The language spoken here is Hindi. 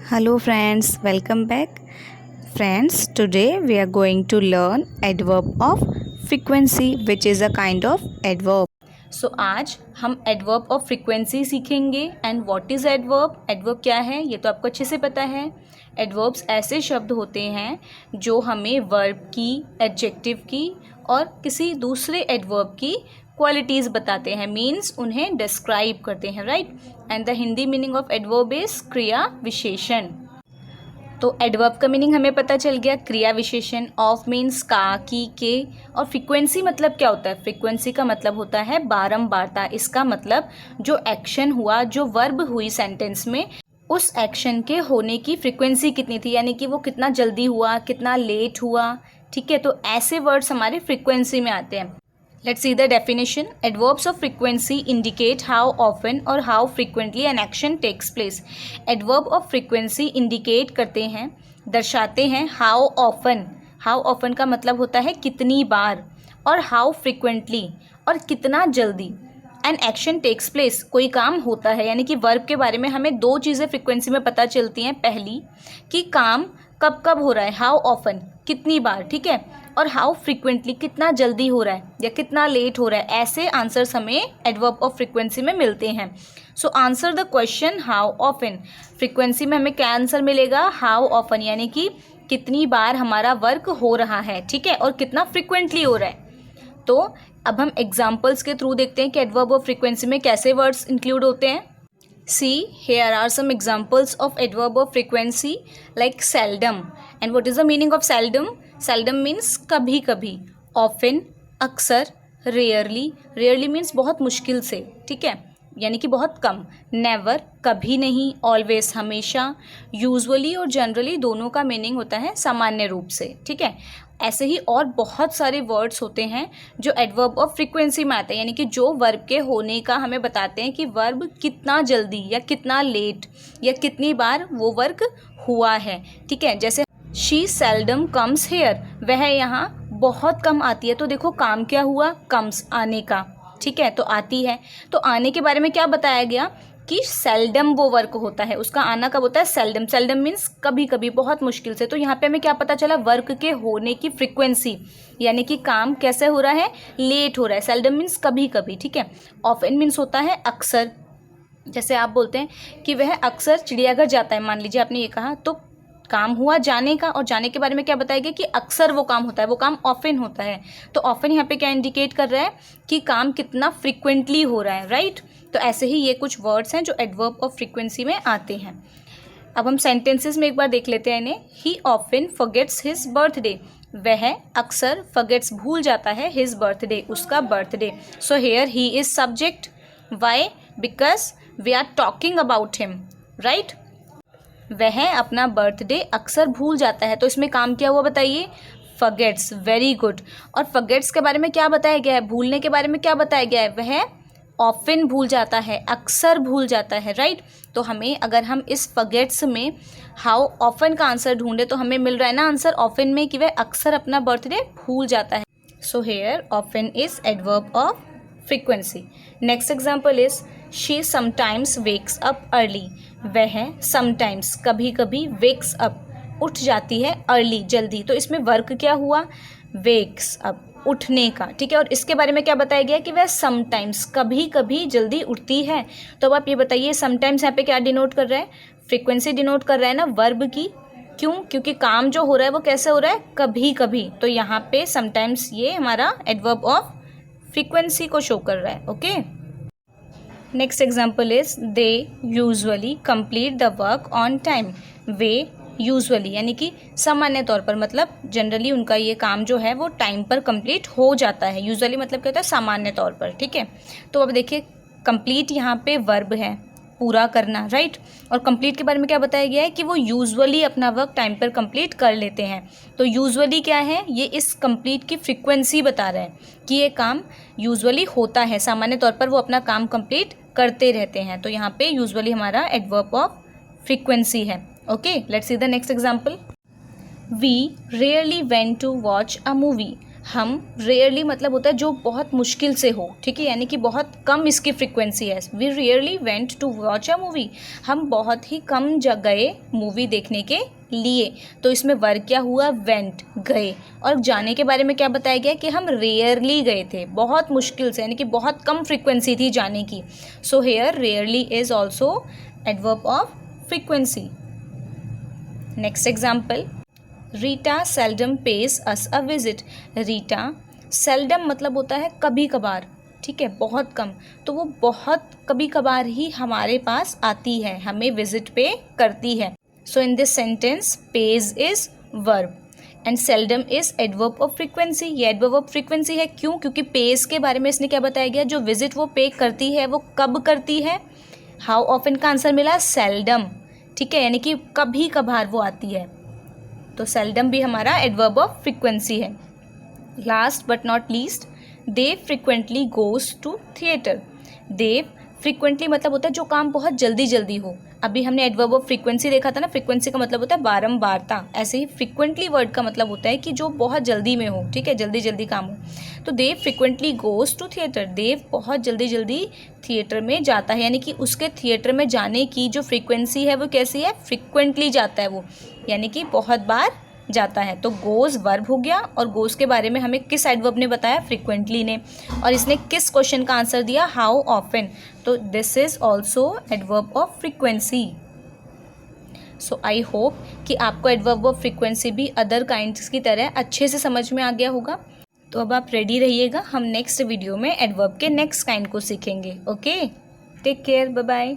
Hello friends, welcome back. Friends, today we are going to learn adverb of frequency which is a kind of adverb. सो आज हम एडवर्ब ऑफ फ्रीक्वेंसी सीखेंगे. And what is adverb? Adverb क्या है ये तो आपको अच्छे से पता है. एडवर्ब्स ऐसे शब्द होते हैं जो हमें वर्ब की, एडजेक्टिव की और किसी दूसरे एडवर्ब की क्वालिटीज़ बताते हैं, मीन्स उन्हें डिस्क्राइब करते हैं, right. And the Hindi meaning of adverb is क्रिया विशेषण. तो एडवर्ब का मीनिंग हमें पता चल गया, क्रिया विशेषण. ऑफ मीन्स का, की, के. और फ्रीक्वेंसी मतलब क्या होता है? फ्रीक्वेंसी का मतलब होता है बारंबारता. इसका मतलब जो एक्शन हुआ, जो वर्ब हुई सेंटेंस में, उस एक्शन के होने की फ्रीक्वेंसी कितनी थी, यानी कि वो कितना जल्दी हुआ, कितना लेट हुआ. ठीक है, तो ऐसे वर्ड्स हमारे फ्रीक्वेंसी में आते हैं. Let's see the definition. Adverbs of frequency indicate how often or how frequently an action takes place. Adverb of frequency indicate करते हैं, दर्शाते हैं how often. How often का मतलब होता है कितनी बार, और how frequently और कितना जल्दी. An action takes place, कोई काम होता है, यानी कि वर्ब के बारे में हमें दो चीज़ें फ्रीक्वेंसी में पता चलती हैं. पहली कि काम कब कब हो रहा है, हाउ ऑफन कितनी बार, ठीक है, और हाउ फ्रीक्वेंटली कितना जल्दी हो रहा है या कितना लेट हो रहा है. ऐसे आंसर्स हमें एडवर्ब ऑफ फ्रीक्वेंसी में मिलते हैं. So answer the question how often. Frequency में हमें क्या आंसर मिलेगा? हाउ ऑफन, यानी कि कितनी बार हमारा वर्क हो रहा है, ठीक है, और कितना फ्रीक्वेंटली हो रहा है. तो अब हम एग्जाम्पल्स के थ्रू देखते हैं कि एडवर्ब ऑफ फ्रीक्वेंसी में कैसे वर्ड्स इंक्लूड होते हैं. See, here are some examples of adverb of frequency like seldom. And what is the meaning of seldom? Seldom means कभी कभी. Often, अक्सर. Rarely, rarely means बहुत मुश्किल से, ठीक है, यानी कि बहुत कम. Never, कभी नहीं. Always, हमेशा. Usually और generally दोनों का मीनिंग होता है सामान्य रूप से, ठीक है. ऐसे ही और बहुत सारे वर्ड्स होते हैं जो एडवर्ब ऑफ फ्रीक्वेंसी में आते हैं, यानी कि जो वर्ब के होने का हमें बताते हैं कि वर्ब कितना जल्दी या कितना लेट या कितनी बार वो वर्क हुआ है, ठीक है. जैसे शी सेल्डम कम्स हेयर, वह यहाँ बहुत कम आती है. तो देखो काम क्या हुआ? कम्स, आने का, ठीक है, तो आती है. तो आने के बारे में क्या बताया गया कि सेल्डम वो वर्क होता है, उसका आना कब होता है? सेल्डम. सेल्डम मीन्स कभी कभी, बहुत मुश्किल से. तो यहाँ पे हमें क्या पता चला? वर्क के होने की फ्रीक्वेंसी, यानी कि काम कैसे हो रहा है? लेट हो रहा है. सेल्डम मीन्स कभी कभी, ठीक है. ऑफन मीन्स होता है अक्सर. जैसे आप बोलते हैं कि वह अक्सर चिड़ियाघर जाता है, मान लीजिए आपने ये कहा, तो काम हुआ जाने का, और जाने के बारे में क्या बताया गया कि अक्सर वो काम होता है, वो काम ऑफन होता है. तो ऑफन यहाँ पे क्या इंडिकेट कर रहा है कि काम कितना फ्रिक्वेंटली हो रहा है, राइट. तो ऐसे ही ये कुछ वर्ड्स हैं जो एडवर्ब ऑफ फ्रीक्वेंसी में आते हैं. अब हम सेंटेंसेस में एक बार देख लेते हैं इन्हें. He often forgets his birthday, वह अक्सर फॉरगेट्स भूल जाता है, हिज बर्थडे, उसका birthday. So here he is subject. Why? Because we are talking about him, right. वह अपना बर्थडे अक्सर भूल जाता है, तो इसमें काम क्या हुआ बताइए? फॉरगेट्स. Very good. और फॉरगेट्स के बारे में क्या बताया गया है? भूलने के बारे में क्या बताया गया है? वह ऑफन भूल जाता है, अक्सर भूल जाता है, राइट. तो हमें, अगर हम इस फॉरगेट्स में हाउ ऑफन का आंसर ढूंढे तो हमें मिल रहा है ना आंसर ऑफन में कि वह अक्सर अपना बर्थडे भूल जाता है. So here often is adverb of frequency. Next example is she sometimes wakes up early, वह समटाइम्स कभी कभी वेक्स अप उठ जाती है, अर्ली जल्दी. तो इसमें वर्क क्या हुआ? वेक्स अप, उठने का, ठीक है. और इसके बारे में क्या बताया गया कि वह समटाइम्स कभी कभी जल्दी उठती है. तो अब आप ये बताइए समटाइम्स यहाँ पे क्या डिनोट कर रहा है? फ्रीक्वेंसी डिनोट कर रहा है ना वर्ब की. क्यों? क्योंकि काम जो हो रहा है वो कैसे हो रहा है? कभी कभी. तो यहाँ पे समटाइम्स ये हमारा एडवर्ब ऑफ फ्रीक्वेंसी को शो कर रहा है, okay. Next example is they usually complete the work on time. Way usually यानी कि सामान्य तौर पर, मतलब जनरली उनका ये काम जो है वो टाइम पर कंप्लीट हो जाता है. यूजुअली मतलब क्या होता है? सामान्य तौर पर, ठीक है. तो अब देखिए कंप्लीट यहाँ पे वर्ब है, पूरा करना, राइट. और कंप्लीट के बारे में क्या बताया गया है कि वो यूजुअली अपना वर्क टाइम पर कंप्लीट कर लेते हैं. तो यूजुअली क्या है? ये इस कंप्लीट की फ्रीक्वेंसी बता रहा है कि ये काम यूजुअली होता है, सामान्य तौर पर वो अपना काम कंप्लीट करते रहते हैं. तो यहाँ पे यूजुअली हमारा एडवर्ब ऑफ फ्रीक्वेंसी है, okay. Let's see the next example. We rarely went to watch a movie, हम रेयरली मतलब होता है जो बहुत मुश्किल से हो, ठीक है, यानी कि बहुत कम इसकी फ्रीक्वेंसी है। We rarely went to watch a movie, हम बहुत ही कम गए मूवी देखने के लिए। तो इसमें वर्ग क्या हुआ, वेंट, गए। और जाने के बारे में क्या बताया गया कि हम रेयरली गए थे, बहुत मुश्किल से, यानी कि बहुत कम फ्रीक्वेंसी थी जाने की। So here rarely is also adverb of frequency. Next example, Rita seldom page us a visit. Rita seldom मतलब होता है कभी कभार, ठीक है, बहुत कम। तो वो बहुत कभी कभार ही हमारे पास आती है, हमें विजिट पे करती है। So in this sentence pays is verb and seldom is adverb of frequency. ये एडवर्ब ऑफ फ्रीक्वेंसी है, क्यों? क्योंकि पेज के बारे में इसने क्या बताया गया, जो विजिट वो पे करती है वो कब करती है। हाउ ऑफन का आंसर मिला सेल्डम, ठीक है, यानी कि कभी कभार वो आती है। तो सेल्डम भी हमारा एडवर्ब ऑफ फ्रीक्वेंसी है। Last but not least, Dev frequently goes to theatre. Dev frequently मतलब होता है जो काम बहुत जल्दी जल्दी हो। अभी हमने एडवर्ब ऑफ फ्रीक्वेंसी देखा था ना, फ्रीक्वेंसी का मतलब होता है बारंबारता, ऐसे ही फ्रिक्वेंटली वर्ड का मतलब होता है कि जो बहुत जल्दी में हो, ठीक है, जल्दी जल्दी काम हो। तो देव फ्रिक्वेंटली गोज टू थिएटर, देव बहुत जल्दी जल्दी थिएटर में जाता है, यानी कि उसके थिएटर में जाने की जो फ्रीक्वेंसी है वो कैसी है, फ्रिक्वेंटली जाता है वो, यानी कि बहुत बार जाता है। तो गोज वर्ब हो गया, और गोज के बारे में हमें किस एडवर्ब ने बताया, फ्रीक्वेंटली ने। और इसने किस क्वेश्चन का आंसर दिया, हाउ ऑफन। तो this is also adverb of frequency. So I hope कि आपको एडवर्ब ऑफ फ्रीक्वेंसी भी अदर काइंड्स की तरह अच्छे से समझ में आ गया होगा। तो अब आप रेडी रहिएगा, हम नेक्स्ट वीडियो में एडवर्ब के नेक्स्ट काइंड को सीखेंगे। Okay, take care, bye bye.